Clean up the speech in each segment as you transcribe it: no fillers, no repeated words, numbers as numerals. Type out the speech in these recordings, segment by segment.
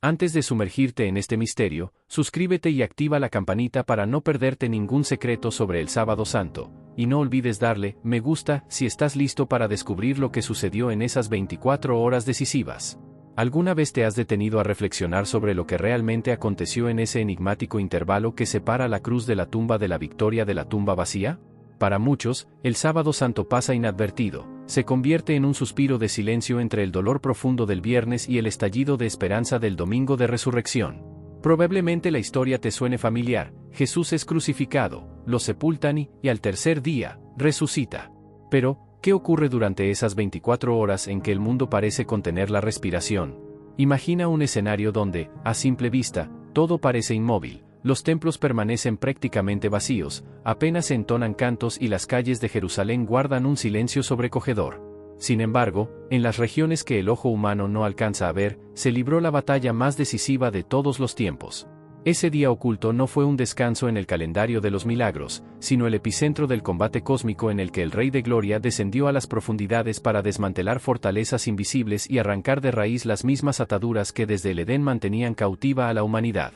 Antes de sumergirte en este misterio, suscríbete y activa la campanita para no perderte ningún secreto sobre el Sábado Santo, y no olvides darle me gusta si estás listo para descubrir lo que sucedió en esas 24 horas decisivas. ¿Alguna vez te has detenido a reflexionar sobre lo que realmente aconteció en ese enigmático intervalo que separa la cruz de la tumba de la victoria de la tumba vacía? Para muchos, el Sábado Santo pasa inadvertido, se convierte en un suspiro de silencio entre el dolor profundo del viernes y el estallido de esperanza del domingo de resurrección. Probablemente la historia te suene familiar: Jesús es crucificado, lo sepultan y al tercer día, resucita. Pero, ¿qué ocurre durante esas 24 horas en que el mundo parece contener la respiración? Imagina un escenario donde, a simple vista, todo parece inmóvil. Los templos permanecen prácticamente vacíos, apenas se entonan cantos y las calles de Jerusalén guardan un silencio sobrecogedor. Sin embargo, en las regiones que el ojo humano no alcanza a ver, se libró la batalla más decisiva de todos los tiempos. Ese día oculto no fue un descanso en el calendario de los milagros, sino el epicentro del combate cósmico en el que el Rey de Gloria descendió a las profundidades para desmantelar fortalezas invisibles y arrancar de raíz las mismas ataduras que desde el Edén mantenían cautiva a la humanidad.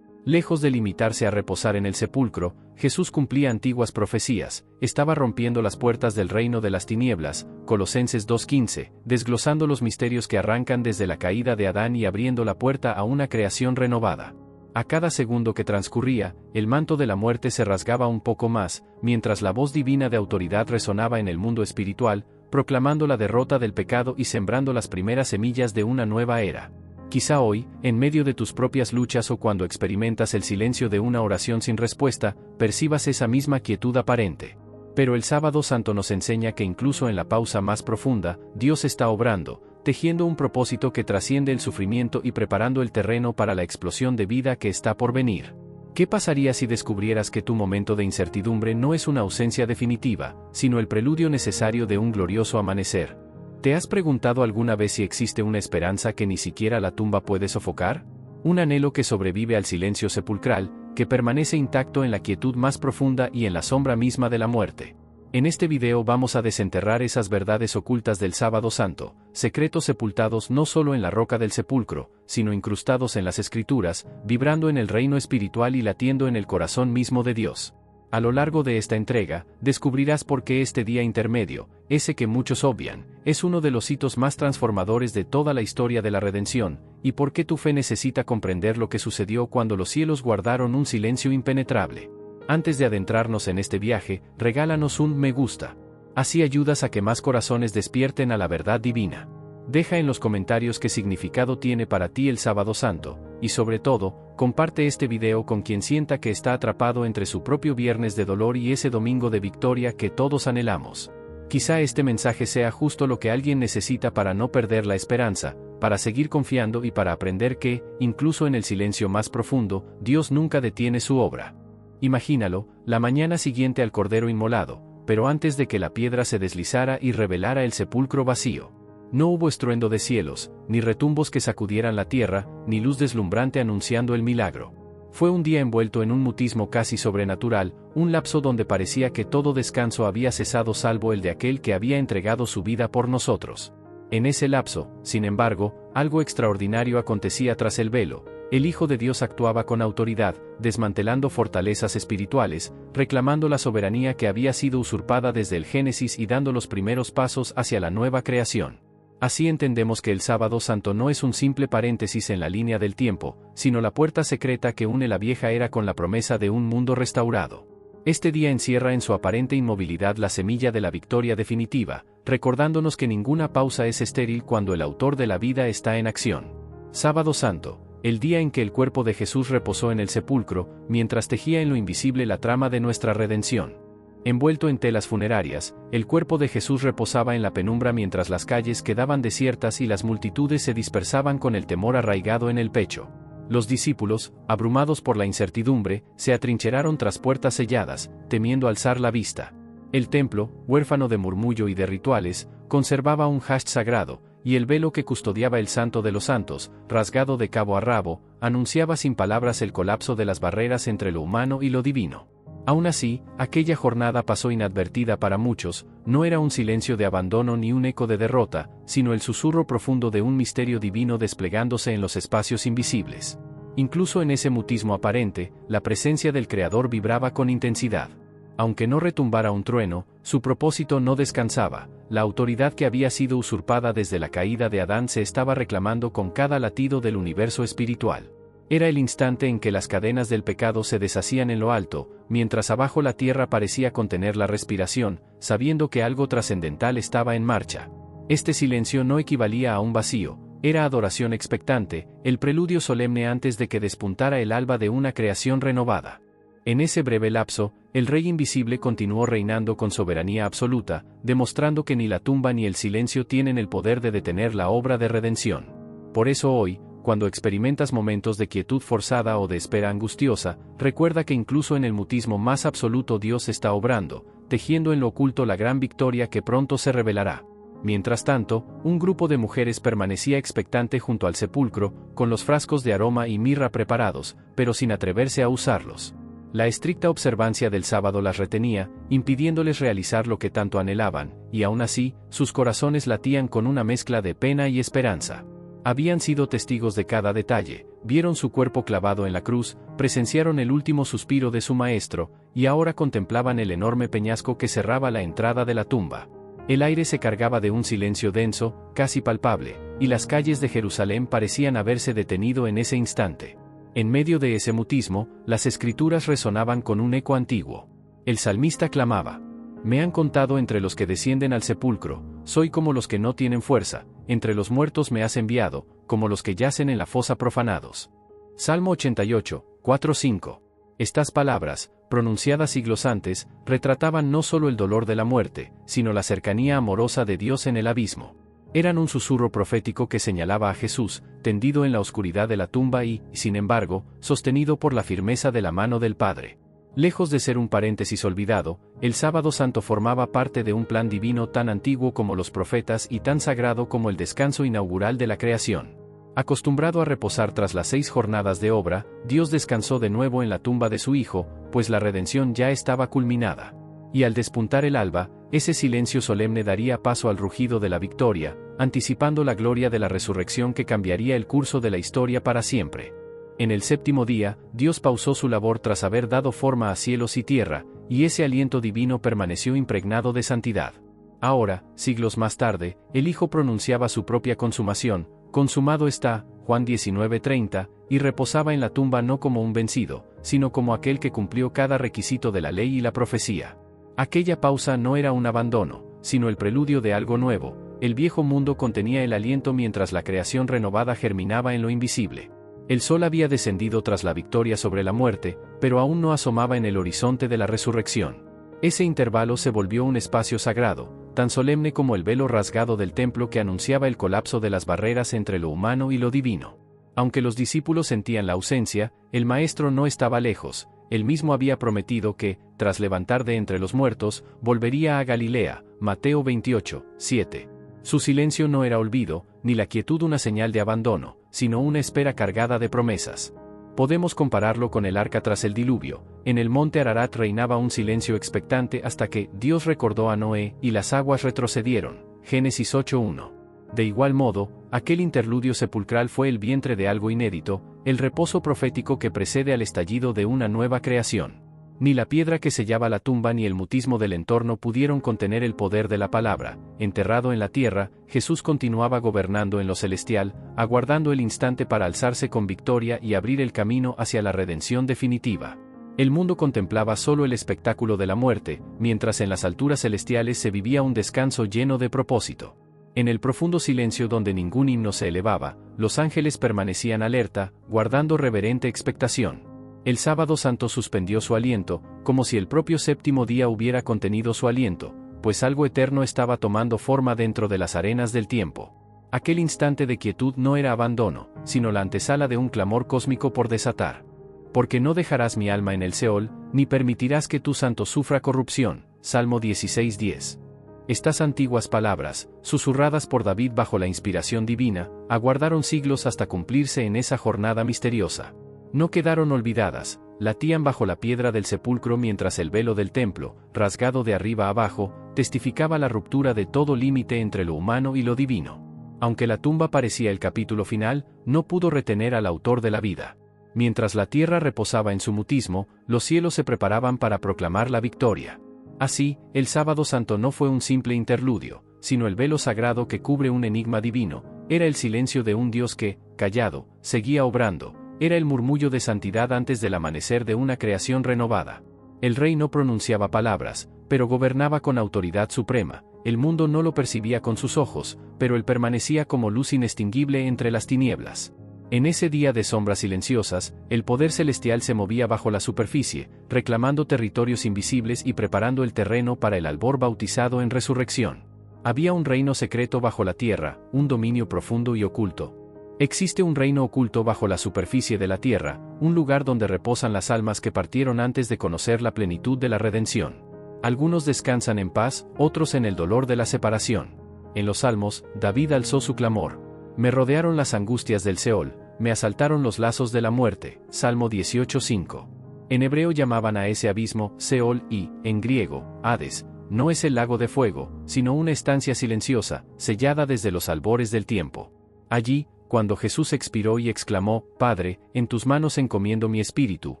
Lejos de limitarse a reposar en el sepulcro, Jesús cumplía antiguas profecías, estaba rompiendo las puertas del reino de las tinieblas, Colosenses 2:15, desglosando los misterios que arrancan desde la caída de Adán y abriendo la puerta a una creación renovada. A cada segundo que transcurría, el manto de la muerte se rasgaba un poco más, mientras la voz divina de autoridad resonaba en el mundo espiritual, proclamando la derrota del pecado y sembrando las primeras semillas de una nueva era. Quizá hoy, en medio de tus propias luchas o cuando experimentas el silencio de una oración sin respuesta, percibas esa misma quietud aparente. Pero el Sábado Santo nos enseña que incluso en la pausa más profunda, Dios está obrando, tejiendo un propósito que trasciende el sufrimiento y preparando el terreno para la explosión de vida que está por venir. ¿Qué pasaría si descubrieras que tu momento de incertidumbre no es una ausencia definitiva, sino el preludio necesario de un glorioso amanecer? ¿Te has preguntado alguna vez si existe una esperanza que ni siquiera la tumba puede sofocar? Un anhelo que sobrevive al silencio sepulcral, que permanece intacto en la quietud más profunda y en la sombra misma de la muerte. En este video vamos a desenterrar esas verdades ocultas del Sábado Santo, secretos sepultados no solo en la roca del sepulcro, sino incrustados en las Escrituras, vibrando en el reino espiritual y latiendo en el corazón mismo de Dios. A lo largo de esta entrega, descubrirás por qué este día intermedio, ese que muchos obvian, es uno de los hitos más transformadores de toda la historia de la redención, y por qué tu fe necesita comprender lo que sucedió cuando los cielos guardaron un silencio impenetrable. Antes de adentrarnos en este viaje, regálanos un me gusta. Así ayudas a que más corazones despierten a la verdad divina. Deja en los comentarios qué significado tiene para ti el Sábado Santo, y sobre todo, comparte este video con quien sienta que está atrapado entre su propio viernes de dolor y ese domingo de victoria que todos anhelamos. Quizá este mensaje sea justo lo que alguien necesita para no perder la esperanza, para seguir confiando y para aprender que, incluso en el silencio más profundo, Dios nunca detiene su obra. Imagínalo, la mañana siguiente al Cordero inmolado, pero antes de que la piedra se deslizara y revelara el sepulcro vacío. No hubo estruendo de cielos, ni retumbos que sacudieran la tierra, ni luz deslumbrante anunciando el milagro. Fue un día envuelto en un mutismo casi sobrenatural, un lapso donde parecía que todo descanso había cesado salvo el de aquel que había entregado su vida por nosotros. En ese lapso, sin embargo, algo extraordinario acontecía tras el velo. El Hijo de Dios actuaba con autoridad, desmantelando fortalezas espirituales, reclamando la soberanía que había sido usurpada desde el Génesis y dando los primeros pasos hacia la nueva creación. Así entendemos que el Sábado Santo no es un simple paréntesis en la línea del tiempo, sino la puerta secreta que une la vieja era con la promesa de un mundo restaurado. Este día encierra en su aparente inmovilidad la semilla de la victoria definitiva, recordándonos que ninguna pausa es estéril cuando el autor de la vida está en acción. Sábado Santo, el día en que el cuerpo de Jesús reposó en el sepulcro, mientras tejía en lo invisible la trama de nuestra redención. Envuelto en telas funerarias, el cuerpo de Jesús reposaba en la penumbra mientras las calles quedaban desiertas y las multitudes se dispersaban con el temor arraigado en el pecho. Los discípulos, abrumados por la incertidumbre, se atrincheraron tras puertas selladas, temiendo alzar la vista. El templo, huérfano de murmullo y de rituales, conservaba un hashd sagrado, y el velo que custodiaba el Santo de los Santos, rasgado de cabo a rabo, anunciaba sin palabras el colapso de las barreras entre lo humano y lo divino. Aún así, aquella jornada pasó inadvertida para muchos, no era un silencio de abandono ni un eco de derrota, sino el susurro profundo de un misterio divino desplegándose en los espacios invisibles. Incluso en ese mutismo aparente, la presencia del Creador vibraba con intensidad. Aunque no retumbara un trueno, su propósito no descansaba, la autoridad que había sido usurpada desde la caída de Adán se estaba reclamando con cada latido del universo espiritual. Era el instante en que las cadenas del pecado se deshacían en lo alto, mientras abajo la tierra parecía contener la respiración, sabiendo que algo trascendental estaba en marcha. Este silencio no equivalía a un vacío, era adoración expectante, el preludio solemne antes de que despuntara el alba de una creación renovada. En ese breve lapso, el Rey Invisible continuó reinando con soberanía absoluta, demostrando que ni la tumba ni el silencio tienen el poder de detener la obra de redención. Por eso hoy, cuando experimentas momentos de quietud forzada o de espera angustiosa, recuerda que incluso en el mutismo más absoluto Dios está obrando, tejiendo en lo oculto la gran victoria que pronto se revelará. Mientras tanto, un grupo de mujeres permanecía expectante junto al sepulcro, con los frascos de aroma y mirra preparados, pero sin atreverse a usarlos. La estricta observancia del sábado las retenía, impidiéndoles realizar lo que tanto anhelaban, y aún así, sus corazones latían con una mezcla de pena y esperanza. Habían sido testigos de cada detalle, vieron su cuerpo clavado en la cruz, presenciaron el último suspiro de su maestro, y ahora contemplaban el enorme peñasco que cerraba la entrada de la tumba. El aire se cargaba de un silencio denso, casi palpable, y las calles de Jerusalén parecían haberse detenido en ese instante. En medio de ese mutismo, las escrituras resonaban con un eco antiguo. El salmista clamaba: «Me han contado entre los que descienden al sepulcro, soy como los que no tienen fuerza, entre los muertos me has enviado, como los que yacen en la fosa profanados». Salmo 88, 4-5. Estas palabras, pronunciadas siglos antes, retrataban no solo el dolor de la muerte, sino la cercanía amorosa de Dios en el abismo. Eran un susurro profético que señalaba a Jesús, tendido en la oscuridad de la tumba y, sin embargo, sostenido por la firmeza de la mano del Padre. Lejos de ser un paréntesis olvidado, el Sábado Santo formaba parte de un plan divino tan antiguo como los profetas y tan sagrado como el descanso inaugural de la creación. Acostumbrado a reposar tras las 6 jornadas de obra, Dios descansó de nuevo en la tumba de su Hijo, pues la redención ya estaba culminada. Y al despuntar el alba, ese silencio solemne daría paso al rugido de la victoria, anticipando la gloria de la resurrección que cambiaría el curso de la historia para siempre. En el 7º día, Dios pausó su labor tras haber dado forma a cielos y tierra, y ese aliento divino permaneció impregnado de santidad. Ahora, siglos más tarde, el Hijo pronunciaba su propia consumación: «Consumado está», Juan 19:30, y reposaba en la tumba no como un vencido, sino como aquel que cumplió cada requisito de la ley y la profecía. Aquella pausa no era un abandono, sino el preludio de algo nuevo. El viejo mundo contenía el aliento mientras la creación renovada germinaba en lo invisible. El sol había descendido tras la victoria sobre la muerte, pero aún no asomaba en el horizonte de la resurrección. Ese intervalo se volvió un espacio sagrado, tan solemne como el velo rasgado del templo que anunciaba el colapso de las barreras entre lo humano y lo divino. Aunque los discípulos sentían la ausencia, el Maestro no estaba lejos. Él mismo había prometido que, tras levantar de entre los muertos, volvería a Galilea, Mateo 28, 7. Su silencio no era olvido, ni la quietud una señal de abandono, sino una espera cargada de promesas. Podemos compararlo con el arca tras el diluvio. En el monte Ararat reinaba un silencio expectante hasta que Dios recordó a Noé, y las aguas retrocedieron. Génesis 8:1. De igual modo, aquel interludio sepulcral fue el vientre de algo inédito, el reposo profético que precede al estallido de una nueva creación. Ni la piedra que sellaba la tumba ni el mutismo del entorno pudieron contener el poder de la palabra. Enterrado en la tierra, Jesús continuaba gobernando en lo celestial, aguardando el instante para alzarse con victoria y abrir el camino hacia la redención definitiva. El mundo contemplaba solo el espectáculo de la muerte, mientras en las alturas celestiales se vivía un descanso lleno de propósito. En el profundo silencio donde ningún himno se elevaba, los ángeles permanecían alerta, guardando reverente expectación. El Sábado Santo suspendió su aliento, como si el propio 7º día hubiera contenido su aliento, pues algo eterno estaba tomando forma dentro de las arenas del tiempo. Aquel instante de quietud no era abandono, sino la antesala de un clamor cósmico por desatar. Porque no dejarás mi alma en el Seol, ni permitirás que tu santo sufra corrupción. Salmo 16:10. Estas antiguas palabras, susurradas por David bajo la inspiración divina, aguardaron siglos hasta cumplirse en esa jornada misteriosa. No quedaron olvidadas, latían bajo la piedra del sepulcro mientras el velo del templo, rasgado de arriba a abajo, testificaba la ruptura de todo límite entre lo humano y lo divino. Aunque la tumba parecía el capítulo final, no pudo retener al autor de la vida. Mientras la tierra reposaba en su mutismo, los cielos se preparaban para proclamar la victoria. Así, el Sábado Santo no fue un simple interludio, sino el velo sagrado que cubre un enigma divino, era el silencio de un Dios que, callado, seguía obrando, era el murmullo de santidad antes del amanecer de una creación renovada. El rey no pronunciaba palabras, pero gobernaba con autoridad suprema, el mundo no lo percibía con sus ojos, pero él permanecía como luz inextinguible entre las tinieblas. En ese día de sombras silenciosas, el poder celestial se movía bajo la superficie, reclamando territorios invisibles y preparando el terreno para el albor bautizado en resurrección. Había un reino secreto bajo la tierra, un dominio profundo y oculto. Existe un reino oculto bajo la superficie de la tierra, un lugar donde reposan las almas que partieron antes de conocer la plenitud de la redención. Algunos descansan en paz, otros en el dolor de la separación. En los Salmos, David alzó su clamor. Me rodearon las angustias del Seol, me asaltaron los lazos de la muerte. Salmo 18:5. En hebreo llamaban a ese abismo Seol y, en griego, Hades. No es el lago de fuego, sino una estancia silenciosa, sellada desde los albores del tiempo. Allí, cuando Jesús expiró y exclamó, Padre, en tus manos encomiendo mi espíritu,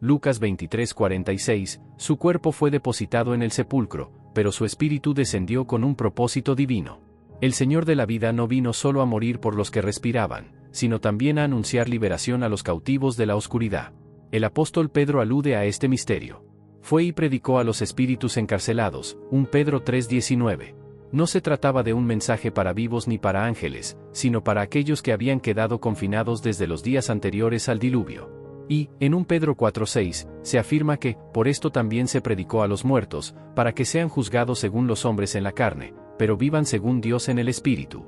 Lucas 23:46, su cuerpo fue depositado en el sepulcro, pero su espíritu descendió con un propósito divino. El Señor de la vida no vino solo a morir por los que respiraban, sino también a anunciar liberación a los cautivos de la oscuridad. El apóstol Pedro alude a este misterio. Fue y predicó a los espíritus encarcelados, 1 Pedro 3:19. No se trataba de un mensaje para vivos ni para ángeles, sino para aquellos que habían quedado confinados desde los días anteriores al diluvio. Y, en 1 Pedro 4:6, se afirma que, por esto también se predicó a los muertos, para que sean juzgados según los hombres en la carne, pero vivan según Dios en el Espíritu.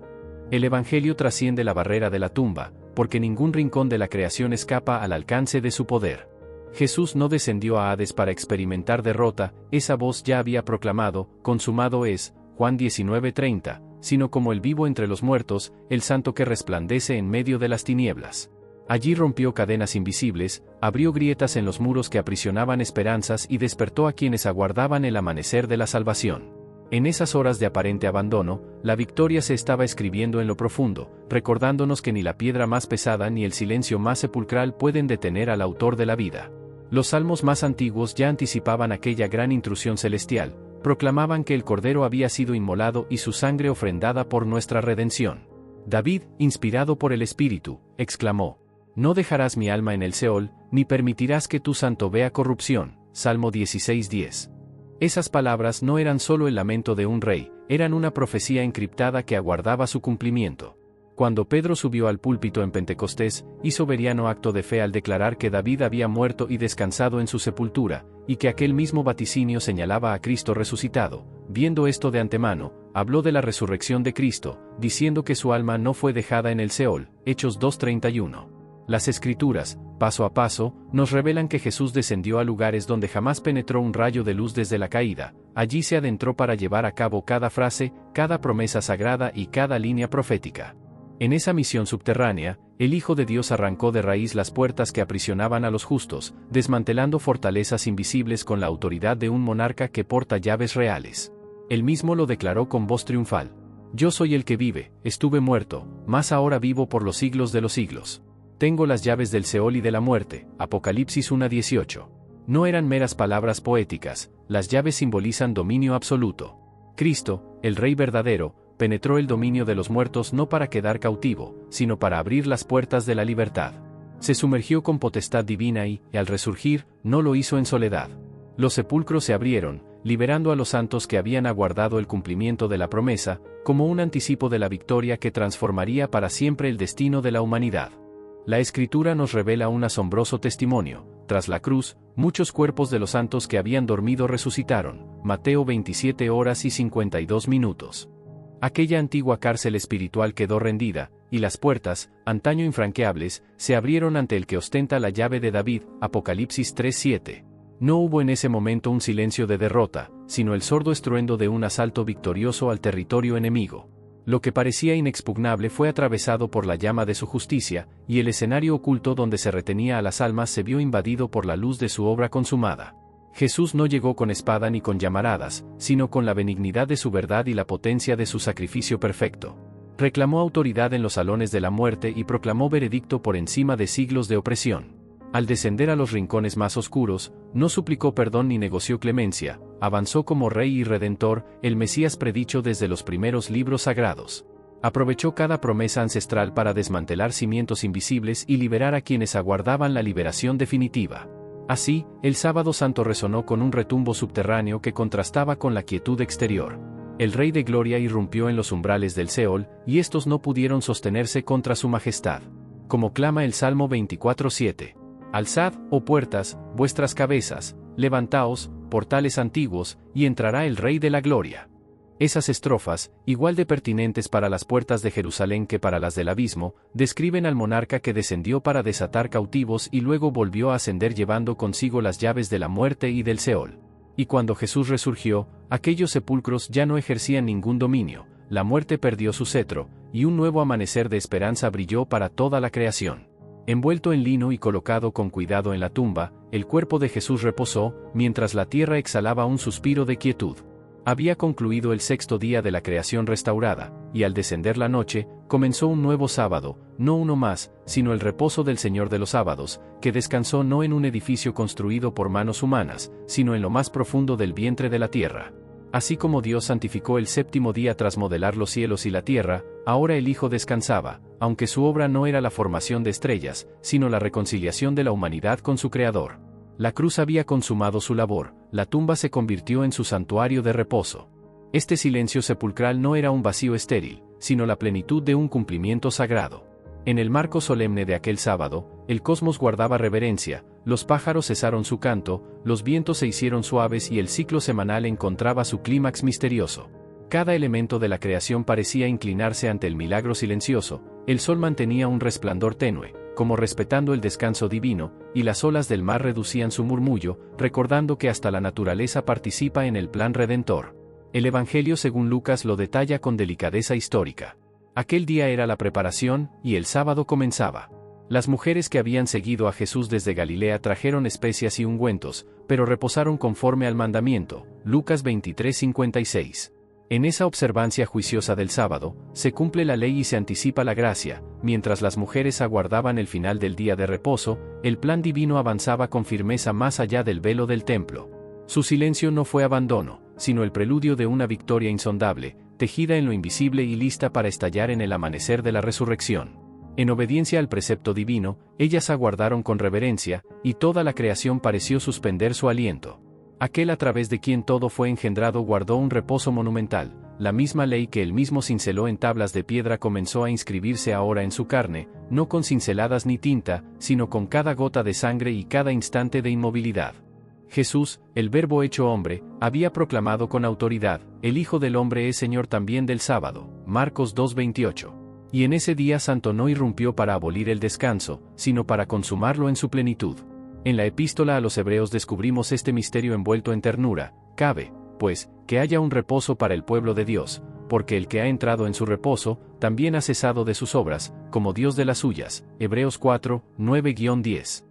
El Evangelio trasciende la barrera de la tumba, porque ningún rincón de la creación escapa al alcance de su poder. Jesús no descendió a Hades para experimentar derrota, esa voz ya había proclamado, consumado es, Juan 19:30, sino como el vivo entre los muertos, el santo que resplandece en medio de las tinieblas. Allí rompió cadenas invisibles, abrió grietas en los muros que aprisionaban esperanzas y despertó a quienes aguardaban el amanecer de la salvación. En esas horas de aparente abandono, la victoria se estaba escribiendo en lo profundo, recordándonos que ni la piedra más pesada ni el silencio más sepulcral pueden detener al autor de la vida. Los salmos más antiguos ya anticipaban aquella gran intrusión celestial, proclamaban que el Cordero había sido inmolado y su sangre ofrendada por nuestra redención. David, inspirado por el Espíritu, exclamó: No dejarás mi alma en el Seol, ni permitirás que tu santo vea corrupción. Salmo 16:10. Esas palabras no eran solo el lamento de un rey, eran una profecía encriptada que aguardaba su cumplimiento. Cuando Pedro subió al púlpito en Pentecostés, hizo veriano acto de fe al declarar que David había muerto y descansado en su sepultura, y que aquel mismo vaticinio señalaba a Cristo resucitado. Viendo esto de antemano, habló de la resurrección de Cristo, diciendo que su alma no fue dejada en el Seol. Hechos 2:31. Las Escrituras, paso a paso, nos revelan que Jesús descendió a lugares donde jamás penetró un rayo de luz desde la caída. Allí se adentró para llevar a cabo cada frase, cada promesa sagrada y cada línea profética. En esa misión subterránea, el Hijo de Dios arrancó de raíz las puertas que aprisionaban a los justos, desmantelando fortalezas invisibles con la autoridad de un monarca que porta llaves reales. Él mismo lo declaró con voz triunfal: Yo soy el que vive, estuve muerto, mas ahora vivo por los siglos de los siglos. Tengo las llaves del Seol y de la muerte. Apocalipsis 1:18. No eran meras palabras poéticas, las llaves simbolizan dominio absoluto. Cristo, el Rey verdadero, penetró el dominio de los muertos no para quedar cautivo, sino para abrir las puertas de la libertad. Se sumergió con potestad divina y, al resurgir, no lo hizo en soledad. Los sepulcros se abrieron, liberando a los santos que habían aguardado el cumplimiento de la promesa, como un anticipo de la victoria que transformaría para siempre el destino de la humanidad. La Escritura nos revela un asombroso testimonio. Tras la cruz, muchos cuerpos de los santos que habían dormido resucitaron. Mateo 27:52. Aquella antigua cárcel espiritual quedó rendida, y las puertas, antaño infranqueables, se abrieron ante el que ostenta la llave de David. Apocalipsis 3:7. No hubo en ese momento un silencio de derrota, sino el sordo estruendo de un asalto victorioso al territorio enemigo. Lo que parecía inexpugnable fue atravesado por la llama de su justicia, y el escenario oculto donde se retenía a las almas se vio invadido por la luz de su obra consumada. Jesús no llegó con espada ni con llamaradas, sino con la benignidad de su verdad y la potencia de su sacrificio perfecto. Reclamó autoridad en los salones de la muerte y proclamó veredicto por encima de siglos de opresión. Al descender a los rincones más oscuros, no suplicó perdón ni negoció clemencia, avanzó como Rey y Redentor, el Mesías predicho desde los primeros libros sagrados. Aprovechó cada promesa ancestral para desmantelar cimientos invisibles y liberar a quienes aguardaban la liberación definitiva. Así, el Sábado Santo resonó con un retumbo subterráneo que contrastaba con la quietud exterior. El Rey de Gloria irrumpió en los umbrales del Seol, y estos no pudieron sostenerse contra su majestad. Como clama el Salmo 24:7. Alzad, oh puertas, vuestras cabezas, levantaos, portales antiguos, y entrará el Rey de la Gloria. Esas estrofas, igual de pertinentes para las puertas de Jerusalén que para las del abismo, describen al monarca que descendió para desatar cautivos y luego volvió a ascender llevando consigo las llaves de la muerte y del Seol. Y cuando Jesús resurgió, aquellos sepulcros ya no ejercían ningún dominio, la muerte perdió su cetro, y un nuevo amanecer de esperanza brilló para toda la creación. Envuelto en lino y colocado con cuidado en la tumba, el cuerpo de Jesús reposó, mientras la tierra exhalaba un suspiro de quietud. Había concluido el sexto día de la creación restaurada, y al descender la noche, comenzó un nuevo sábado, no uno más, sino el reposo del Señor de los sábados, que descansó no en un edificio construido por manos humanas, sino en lo más profundo del vientre de la tierra. Así como Dios santificó el séptimo día tras modelar los cielos y la tierra, ahora el Hijo descansaba, aunque su obra no era la formación de estrellas, sino la reconciliación de la humanidad con su Creador. La cruz había consumado su labor, la tumba se convirtió en su santuario de reposo. Este silencio sepulcral no era un vacío estéril, sino la plenitud de un cumplimiento sagrado. En el marco solemne de aquel sábado, el cosmos guardaba reverencia, los pájaros cesaron su canto, los vientos se hicieron suaves y el ciclo semanal encontraba su clímax misterioso. Cada elemento de la creación parecía inclinarse ante el milagro silencioso, el sol mantenía un resplandor tenue, como respetando el descanso divino, y las olas del mar reducían su murmullo, recordando que hasta la naturaleza participa en el plan redentor. El Evangelio según Lucas lo detalla con delicadeza histórica. Aquel día era la preparación, y el sábado comenzaba. Las mujeres que habían seguido a Jesús desde Galilea trajeron especias y ungüentos, pero reposaron conforme al mandamiento. Lucas 23:56. En esa observancia juiciosa del sábado, se cumple la ley y se anticipa la gracia. Mientras las mujeres aguardaban el final del día de reposo, el plan divino avanzaba con firmeza más allá del velo del templo. Su silencio no fue abandono, sino el preludio de una victoria insondable, tejida en lo invisible y lista para estallar en el amanecer de la resurrección. En obediencia al precepto divino, ellas aguardaron con reverencia, y toda la creación pareció suspender su aliento. Aquel a través de quien todo fue engendrado guardó un reposo monumental, la misma ley que él mismo cinceló en tablas de piedra comenzó a inscribirse ahora en su carne, no con cinceladas ni tinta, sino con cada gota de sangre y cada instante de inmovilidad. Jesús, el Verbo hecho hombre, había proclamado con autoridad, el Hijo del Hombre es Señor también del sábado, Marcos 2:28. Y en ese día santo no irrumpió para abolir el descanso, sino para consumarlo en su plenitud. En la epístola a los Hebreos descubrimos este misterio envuelto en ternura. Cabe, pues, que haya un reposo para el pueblo de Dios, porque el que ha entrado en su reposo, también ha cesado de sus obras, como Dios de las suyas. Hebreos 4:9-10.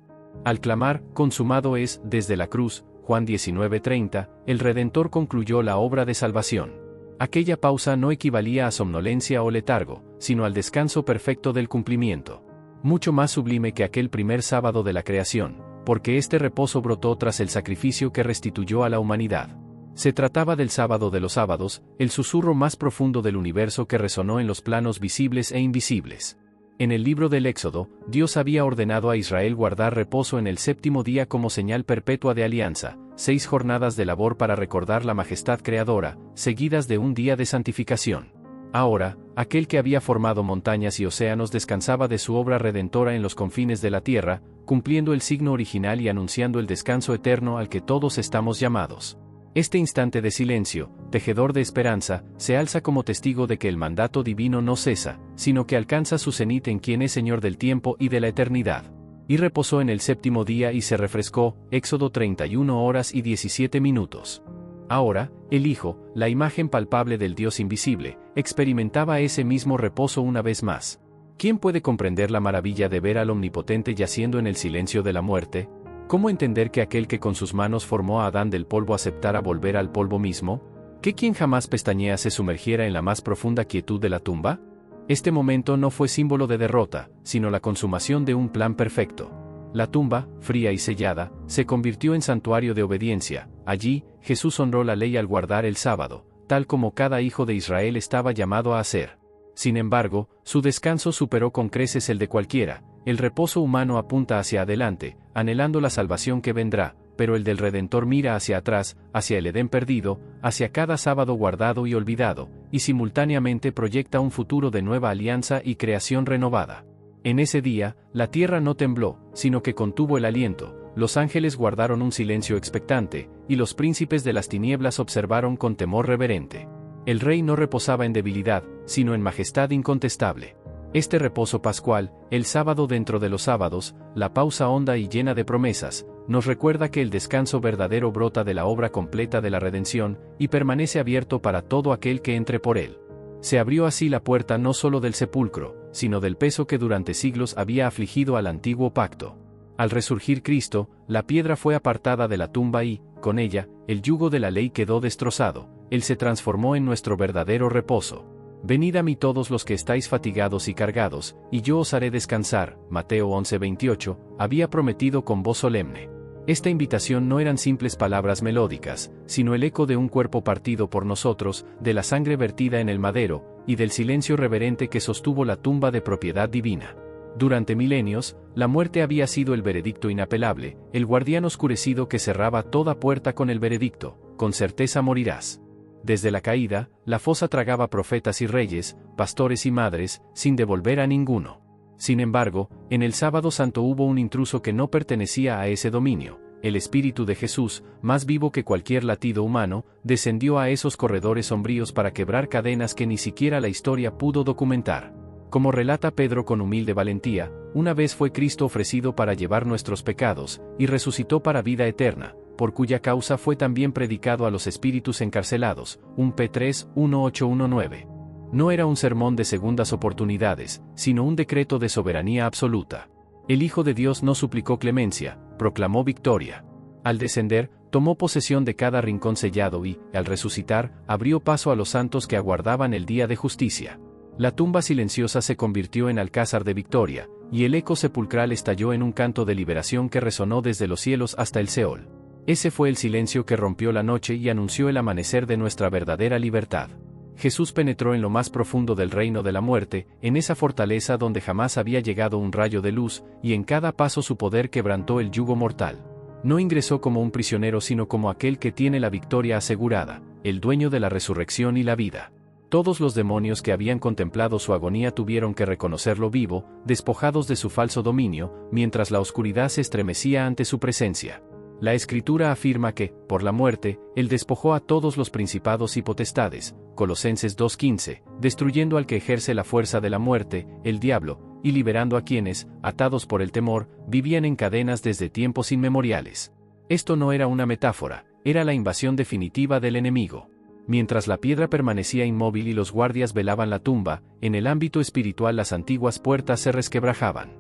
Al clamar, consumado es, desde la cruz, Juan 19:30, el Redentor concluyó la obra de salvación. Aquella pausa no equivalía a somnolencia o letargo, sino al descanso perfecto del cumplimiento. Mucho más sublime que aquel primer sábado de la creación, porque este reposo brotó tras el sacrificio que restituyó a la humanidad. Se trataba del sábado de los sábados, el susurro más profundo del universo que resonó en los planos visibles e invisibles. En el libro del Éxodo, Dios había ordenado a Israel guardar reposo en el séptimo día como señal perpetua de alianza, 6 jornadas de labor para recordar la majestad creadora, seguidas de un día de santificación. Ahora, aquel que había formado montañas y océanos descansaba de su obra redentora en los confines de la tierra, cumpliendo el signo original y anunciando el descanso eterno al que todos estamos llamados. Este instante de silencio, tejedor de esperanza, se alza como testigo de que el mandato divino no cesa, sino que alcanza su cenit en quien es Señor del tiempo y de la eternidad. Y reposó en el séptimo día y se refrescó, Éxodo 31 horas y 17 minutos. Ahora, El Hijo, la imagen palpable del Dios invisible, experimentaba ese mismo reposo una vez más. ¿Quién puede comprender la maravilla de ver al Omnipotente yaciendo en el silencio de la muerte? ¿Cómo entender que aquel que con sus manos formó a Adán del polvo aceptara volver al polvo mismo? ¿Que quien jamás pestañea se sumergiera en la más profunda quietud de la tumba? Este momento no fue símbolo de derrota, sino la consumación de un plan perfecto. La tumba, fría y sellada, se convirtió en santuario de obediencia. Allí, Jesús honró la ley al guardar el sábado, tal como cada hijo de Israel estaba llamado a hacer. Sin embargo, su descanso superó con creces el de cualquiera. El reposo humano apunta hacia adelante, anhelando la salvación que vendrá, pero el del Redentor mira hacia atrás, hacia el Edén perdido, hacia cada sábado guardado y olvidado, y simultáneamente proyecta un futuro de nueva alianza y creación renovada. En ese día, la tierra no tembló, sino que contuvo el aliento, los ángeles guardaron un silencio expectante, y los príncipes de las tinieblas observaron con temor reverente. El Rey no reposaba en debilidad, sino en majestad incontestable. Este reposo pascual, el sábado dentro de los sábados, la pausa honda y llena de promesas, nos recuerda que el descanso verdadero brota de la obra completa de la redención, y permanece abierto para todo aquel que entre por él. Se abrió así la puerta no solo del sepulcro, sino del peso que durante siglos había afligido al antiguo pacto. Al resurgir Cristo, la piedra fue apartada de la tumba y, con ella, el yugo de la ley quedó destrozado. Él se transformó en nuestro verdadero reposo. Venid a mí todos los que estáis fatigados y cargados, y yo os haré descansar. Mateo 11:28, había prometido con voz solemne. Esta invitación no eran simples palabras melódicas, sino el eco de un cuerpo partido por nosotros, de la sangre vertida en el madero, y del silencio reverente que sostuvo la tumba de propiedad divina. Durante milenios, la muerte había sido el veredicto inapelable, el guardián oscurecido que cerraba toda puerta con el veredicto: con certeza morirás. Desde la caída, la fosa tragaba profetas y reyes, pastores y madres, sin devolver a ninguno. Sin embargo, en el sábado santo hubo un intruso que no pertenecía a ese dominio. El Espíritu de Jesús, más vivo que cualquier latido humano, descendió a esos corredores sombríos para quebrar cadenas que ni siquiera la historia pudo documentar. Como relata Pedro con humilde valentía, una vez fue Cristo ofrecido para llevar nuestros pecados, y resucitó para vida eterna, por cuya causa fue también predicado a los espíritus encarcelados. 1 P 3, 1:8-1:9. No era un sermón de segundas oportunidades, sino un decreto de soberanía absoluta. El Hijo de Dios no suplicó clemencia, proclamó victoria. Al descender, tomó posesión de cada rincón sellado y, al resucitar, abrió paso a los santos que aguardaban el día de justicia. La tumba silenciosa se convirtió en alcázar de victoria, y el eco sepulcral estalló en un canto de liberación que resonó desde los cielos hasta el Seol. Ese fue el silencio que rompió la noche y anunció el amanecer de nuestra verdadera libertad. Jesús penetró en lo más profundo del reino de la muerte, en esa fortaleza donde jamás había llegado un rayo de luz, y en cada paso su poder quebrantó el yugo mortal. No ingresó como un prisionero sino como aquel que tiene la victoria asegurada, el dueño de la resurrección y la vida. Todos los demonios que habían contemplado su agonía tuvieron que reconocerlo vivo, despojados de su falso dominio, mientras la oscuridad se estremecía ante su presencia. La Escritura afirma que, por la muerte, Él despojó a todos los principados y potestades, Colosenses 2:15, destruyendo al que ejerce la fuerza de la muerte, el diablo, y liberando a quienes, atados por el temor, vivían en cadenas desde tiempos inmemoriales. Esto no era una metáfora, era la invasión definitiva del enemigo. Mientras la piedra permanecía inmóvil y los guardias velaban la tumba, en el ámbito espiritual las antiguas puertas se resquebrajaban.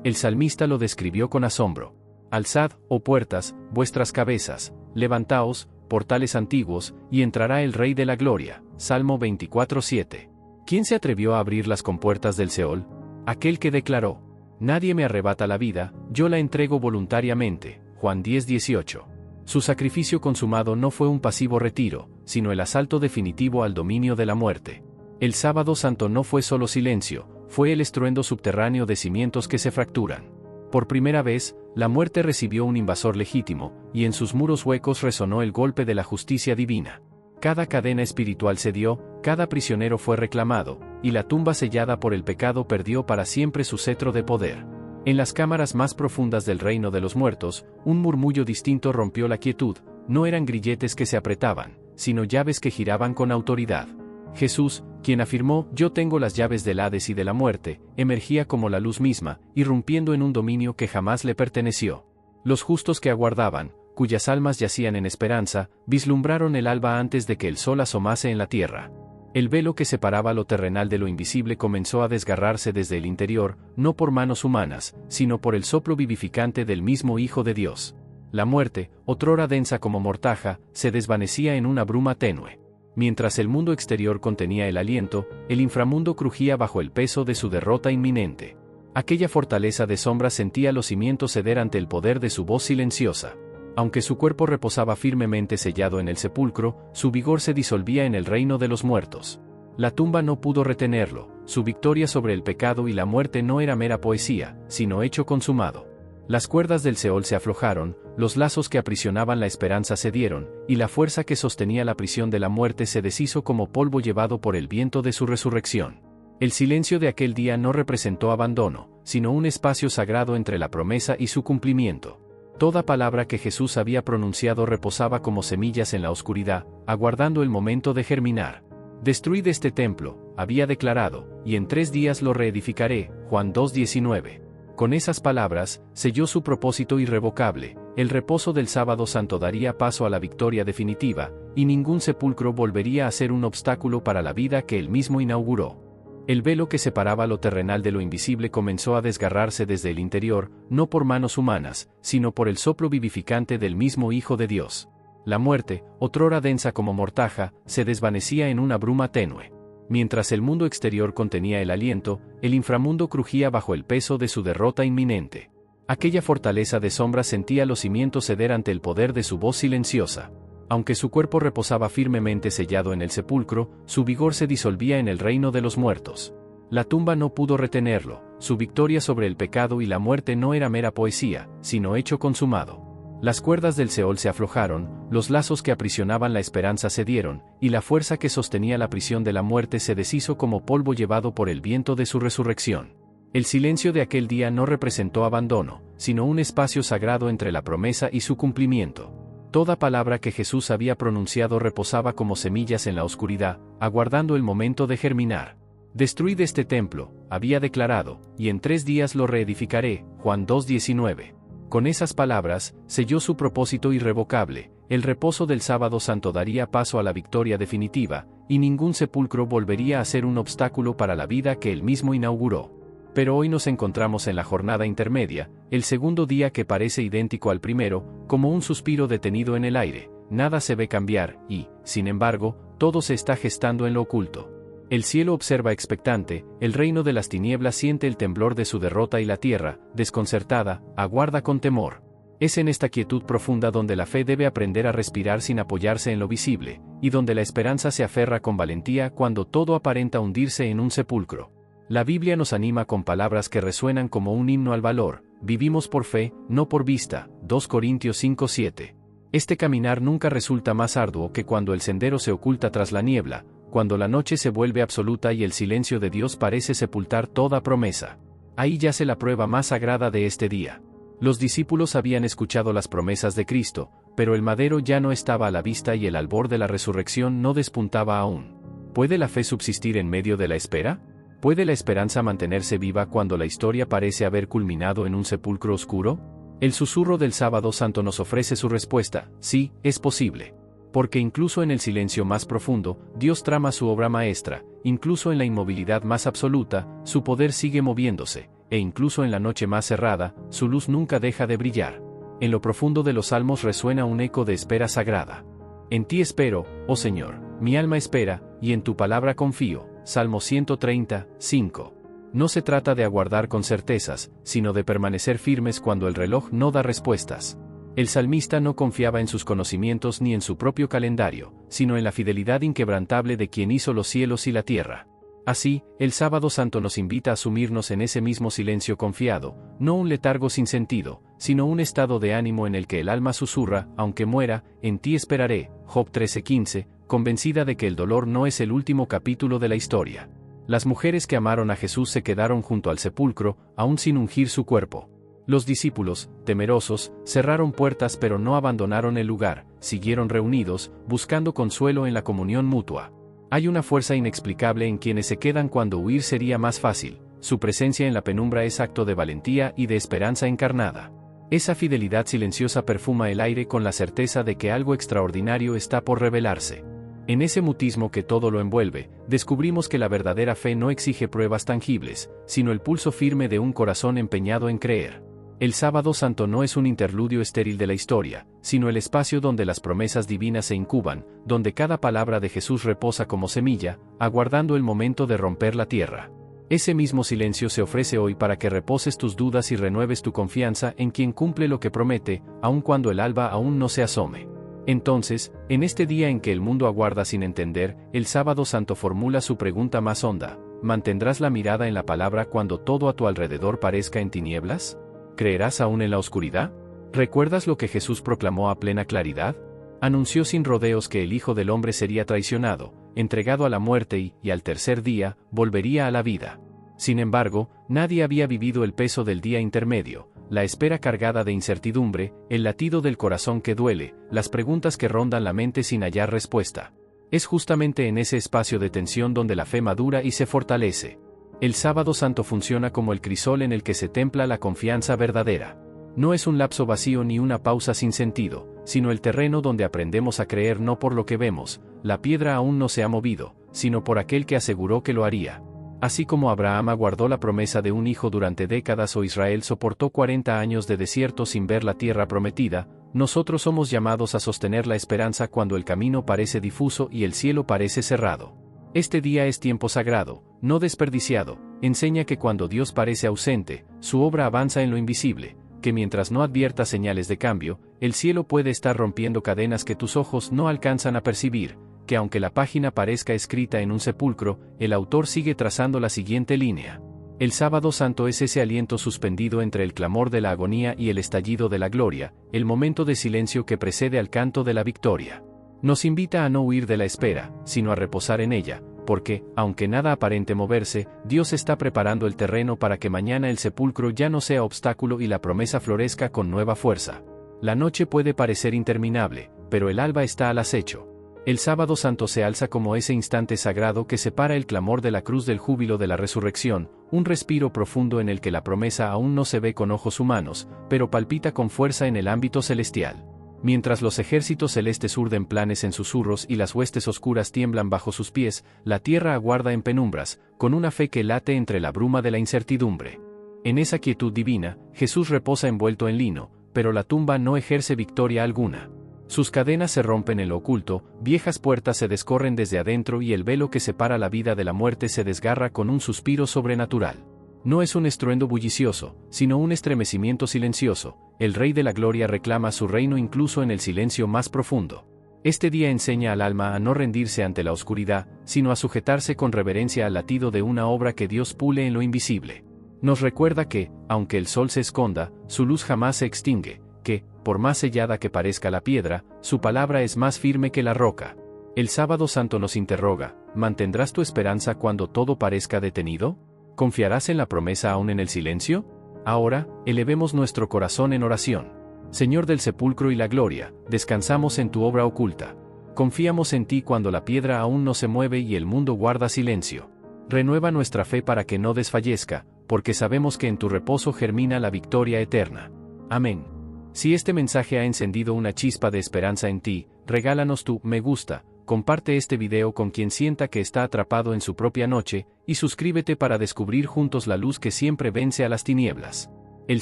El salmista lo describió con asombro. Alzad, oh puertas, vuestras cabezas, levantaos, portales antiguos, y entrará el Rey de la Gloria. Salmo 24:7. ¿Quién se atrevió a abrir las compuertas del Seol? Aquel que declaró: nadie me arrebata la vida, yo la entrego voluntariamente. Juan 10:18. Su sacrificio consumado no fue un pasivo retiro, sino el asalto definitivo al dominio de la muerte. El sábado santo no fue solo silencio, fue el estruendo subterráneo de cimientos que se fracturan. Por primera vez, la muerte recibió un invasor legítimo, y en sus muros huecos resonó el golpe de la justicia divina. Cada cadena espiritual cedió, cada prisionero fue reclamado, y la tumba sellada por el pecado perdió para siempre su cetro de poder. En las cámaras más profundas del reino de los muertos, un murmullo distinto rompió la quietud. No eran grilletes que se apretaban, sino llaves que giraban con autoridad. Jesús, quien afirmó: yo tengo las llaves del Hades y de la muerte, emergía como la luz misma, irrumpiendo en un dominio que jamás le perteneció. Los justos que aguardaban, cuyas almas yacían en esperanza, vislumbraron el alba antes de que el sol asomase en la tierra. El velo que separaba lo terrenal de lo invisible comenzó a desgarrarse desde el interior, no por manos humanas, sino por el soplo vivificante del mismo Hijo de Dios. La muerte, otrora densa como mortaja, se desvanecía en una bruma tenue. Mientras el mundo exterior contenía el aliento, el inframundo crujía bajo el peso de su derrota inminente. Aquella fortaleza de sombras sentía los cimientos ceder ante el poder de su voz silenciosa. Aunque su cuerpo reposaba firmemente sellado en el sepulcro, su vigor se disolvía en el reino de los muertos. La tumba no pudo retenerlo, su victoria sobre el pecado y la muerte no era mera poesía, sino hecho consumado. Las cuerdas del Seol se aflojaron, los lazos que aprisionaban la esperanza cedieron, y la fuerza que sostenía la prisión de la muerte se deshizo como polvo llevado por el viento de su resurrección. El silencio de aquel día no representó abandono, sino un espacio sagrado entre la promesa y su cumplimiento. Toda palabra que Jesús había pronunciado reposaba como semillas en la oscuridad, aguardando el momento de germinar. «Destruid este templo», había declarado, «y en 3 días lo reedificaré», Juan 2:19. Con esas palabras, selló su propósito irrevocable, el reposo del sábado santo daría paso a la victoria definitiva, y ningún sepulcro volvería a ser un obstáculo para la vida que él mismo inauguró. El velo que separaba lo terrenal de lo invisible comenzó a desgarrarse desde el interior, no por manos humanas, sino por el soplo vivificante del mismo Hijo de Dios. La muerte, otrora densa como mortaja, se desvanecía en una bruma tenue. Mientras el mundo exterior contenía el aliento, el inframundo crujía bajo el peso de su derrota inminente. Aquella fortaleza de sombras sentía los cimientos ceder ante el poder de su voz silenciosa. Aunque su cuerpo reposaba firmemente sellado en el sepulcro, su vigor se disolvía en el reino de los muertos. La tumba no pudo retenerlo, su victoria sobre el pecado y la muerte no era mera poesía, sino hecho consumado. Las cuerdas del Seol se aflojaron, los lazos que aprisionaban la esperanza cedieron, y la fuerza que sostenía la prisión de la muerte se deshizo como polvo llevado por el viento de su resurrección. El silencio de aquel día no representó abandono, sino un espacio sagrado entre la promesa y su cumplimiento. Toda palabra que Jesús había pronunciado reposaba como semillas en la oscuridad, aguardando el momento de germinar. «Destruid este templo», había declarado, «y en 3 días lo reedificaré», Juan 2:19. Con esas palabras, selló su propósito irrevocable, el reposo del sábado santo daría paso a la victoria definitiva, y ningún sepulcro volvería a ser un obstáculo para la vida que él mismo inauguró. Pero hoy nos encontramos en la jornada intermedia, el segundo día que parece idéntico al primero, como un suspiro detenido en el aire, nada se ve cambiar, y, sin embargo, todo se está gestando en lo oculto. El cielo observa expectante, el reino de las tinieblas siente el temblor de su derrota y la tierra, desconcertada, aguarda con temor. Es en esta quietud profunda donde la fe debe aprender a respirar sin apoyarse en lo visible, y donde la esperanza se aferra con valentía cuando todo aparenta hundirse en un sepulcro. La Biblia nos anima con palabras que resuenan como un himno al valor: vivimos por fe, no por vista, 2 Corintios 5:7. Este caminar nunca resulta más arduo que cuando el sendero se oculta tras la niebla, cuando la noche se vuelve absoluta y el silencio de Dios parece sepultar toda promesa. Ahí yace la prueba más sagrada de este día. Los discípulos habían escuchado las promesas de Cristo, pero el madero ya no estaba a la vista y el albor de la resurrección no despuntaba aún. ¿Puede la fe subsistir en medio de la espera? ¿Puede la esperanza mantenerse viva cuando la historia parece haber culminado en un sepulcro oscuro? El susurro del Sábado Santo nos ofrece su respuesta: sí, es posible. Porque incluso en el silencio más profundo, Dios trama su obra maestra, incluso en la inmovilidad más absoluta, su poder sigue moviéndose, e incluso en la noche más cerrada, su luz nunca deja de brillar. En lo profundo de los salmos resuena un eco de espera sagrada. En ti espero, oh Señor, mi alma espera, y en tu palabra confío. Salmo 130, 5. No se trata de aguardar con certezas, sino de permanecer firmes cuando el reloj no da respuestas. El salmista no confiaba en sus conocimientos ni en su propio calendario, sino en la fidelidad inquebrantable de quien hizo los cielos y la tierra. Así, el Sábado Santo nos invita a sumirnos en ese mismo silencio confiado, no un letargo sin sentido, sino un estado de ánimo en el que el alma susurra: aunque muera, en ti esperaré, Job 13:15, convencida de que el dolor no es el último capítulo de la historia. Las mujeres que amaron a Jesús se quedaron junto al sepulcro, aún sin ungir su cuerpo. Los discípulos, temerosos, cerraron puertas pero no abandonaron el lugar, siguieron reunidos, buscando consuelo en la comunión mutua. Hay una fuerza inexplicable en quienes se quedan cuando huir sería más fácil. Su presencia en la penumbra es acto de valentía y de esperanza encarnada. Esa fidelidad silenciosa perfuma el aire con la certeza de que algo extraordinario está por revelarse. En ese mutismo que todo lo envuelve, descubrimos que la verdadera fe no exige pruebas tangibles, sino el pulso firme de un corazón empeñado en creer. El Sábado Santo no es un interludio estéril de la historia, sino el espacio donde las promesas divinas se incuban, donde cada palabra de Jesús reposa como semilla, aguardando el momento de romper la tierra. Ese mismo silencio se ofrece hoy para que reposes tus dudas y renueves tu confianza en quien cumple lo que promete, aun cuando el alba aún no se asome. Entonces, en este día en que el mundo aguarda sin entender, el Sábado Santo formula su pregunta más honda: ¿mantendrás la mirada en la palabra cuando todo a tu alrededor parezca en tinieblas? ¿Creerás aún en la oscuridad? ¿Recuerdas lo que Jesús proclamó a plena claridad? Anunció sin rodeos que el Hijo del Hombre sería traicionado, entregado a la muerte y al tercer día, volvería a la vida. Sin embargo, nadie había vivido el peso del día intermedio, la espera cargada de incertidumbre, el latido del corazón que duele, las preguntas que rondan la mente sin hallar respuesta. Es justamente en ese espacio de tensión donde la fe madura y se fortalece. El Sábado Santo funciona como el crisol en el que se templa la confianza verdadera. No es un lapso vacío ni una pausa sin sentido, sino el terreno donde aprendemos a creer no por lo que vemos, la piedra aún no se ha movido, sino por aquel que aseguró que lo haría. Así como Abraham aguardó la promesa de un hijo durante décadas o Israel soportó 40 años de desierto sin ver la tierra prometida, nosotros somos llamados a sostener la esperanza cuando el camino parece difuso y el cielo parece cerrado. Este día es tiempo sagrado, no desperdiciado, enseña que cuando Dios parece ausente, su obra avanza en lo invisible, que mientras no advierta señales de cambio, el cielo puede estar rompiendo cadenas que tus ojos no alcanzan a percibir, que aunque la página parezca escrita en un sepulcro, el autor sigue trazando la siguiente línea. El Sábado Santo es ese aliento suspendido entre el clamor de la agonía y el estallido de la gloria, el momento de silencio que precede al canto de la victoria. Nos invita a no huir de la espera, sino a reposar en ella, porque, aunque nada aparente moverse, Dios está preparando el terreno para que mañana el sepulcro ya no sea obstáculo y la promesa florezca con nueva fuerza. La noche puede parecer interminable, pero el alba está al acecho. El Sábado Santo se alza como ese instante sagrado que separa el clamor de la cruz del júbilo de la resurrección, un respiro profundo en el que la promesa aún no se ve con ojos humanos, pero palpita con fuerza en el ámbito celestial. Mientras los ejércitos celestes urden planes en susurros y las huestes oscuras tiemblan bajo sus pies, la tierra aguarda en penumbras, con una fe que late entre la bruma de la incertidumbre. En esa quietud divina, Jesús reposa envuelto en lino, pero la tumba no ejerce victoria alguna. Sus cadenas se rompen en lo oculto, viejas puertas se descorren desde adentro y el velo que separa la vida de la muerte se desgarra con un suspiro sobrenatural. No es un estruendo bullicioso, sino un estremecimiento silencioso. El Rey de la Gloria reclama su reino incluso en el silencio más profundo. Este día enseña al alma a no rendirse ante la oscuridad, sino a sujetarse con reverencia al latido de una obra que Dios pule en lo invisible. Nos recuerda que, aunque el sol se esconda, su luz jamás se extingue, que, por más sellada que parezca la piedra, su palabra es más firme que la roca. El Sábado Santo nos interroga: ¿mantendrás tu esperanza cuando todo parezca detenido? ¿Confiarás en la promesa aún en el silencio? Ahora, elevemos nuestro corazón en oración. Señor del sepulcro y la gloria, descansamos en tu obra oculta. Confiamos en ti cuando la piedra aún no se mueve y el mundo guarda silencio. Renueva nuestra fe para que no desfallezca, porque sabemos que en tu reposo germina la victoria eterna. Amén. Si este mensaje ha encendido una chispa de esperanza en ti, regálanos tu me gusta, comparte este video con quien sienta que está atrapado en su propia noche, y suscríbete para descubrir juntos la luz que siempre vence a las tinieblas. El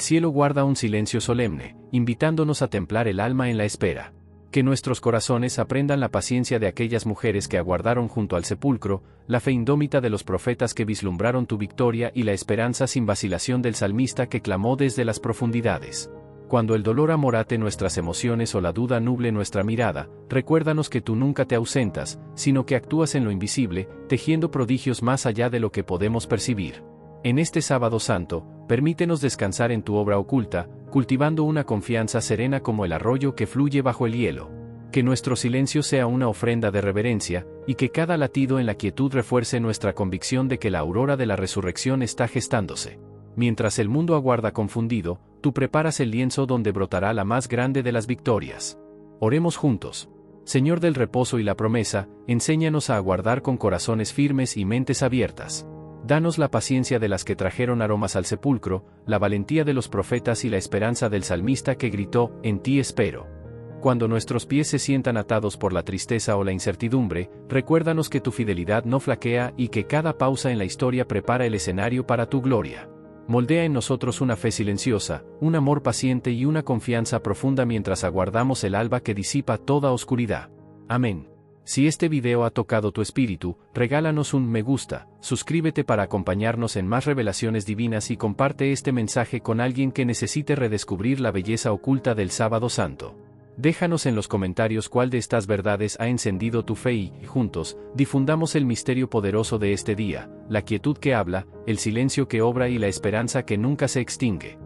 cielo guarda un silencio solemne, invitándonos a templar el alma en la espera. Que nuestros corazones aprendan la paciencia de aquellas mujeres que aguardaron junto al sepulcro, la fe indómita de los profetas que vislumbraron tu victoria y la esperanza sin vacilación del salmista que clamó desde las profundidades. Cuando el dolor amorate nuestras emociones o la duda nuble nuestra mirada, recuérdanos que tú nunca te ausentas, sino que actúas en lo invisible, tejiendo prodigios más allá de lo que podemos percibir. En este Sábado Santo, permítenos descansar en tu obra oculta, cultivando una confianza serena como el arroyo que fluye bajo el hielo. Que nuestro silencio sea una ofrenda de reverencia, y que cada latido en la quietud refuerce nuestra convicción de que la aurora de la resurrección está gestándose. Mientras el mundo aguarda confundido, tú preparas el lienzo donde brotará la más grande de las victorias. Oremos juntos. Señor del reposo y la promesa, enséñanos a aguardar con corazones firmes y mentes abiertas. Danos la paciencia de las que trajeron aromas al sepulcro, la valentía de los profetas y la esperanza del salmista que gritó, en ti espero. Cuando nuestros pies se sientan atados por la tristeza o la incertidumbre, recuérdanos que tu fidelidad no flaquea y que cada pausa en la historia prepara el escenario para tu gloria. Moldea en nosotros una fe silenciosa, un amor paciente y una confianza profunda mientras aguardamos el alba que disipa toda oscuridad. Amén. Si este video ha tocado tu espíritu, regálanos un me gusta, suscríbete para acompañarnos en más revelaciones divinas y comparte este mensaje con alguien que necesite redescubrir la belleza oculta del Sábado Santo. Déjanos en los comentarios cuál de estas verdades ha encendido tu fe y, juntos, difundamos el misterio poderoso de este día, la quietud que habla, el silencio que obra y la esperanza que nunca se extingue.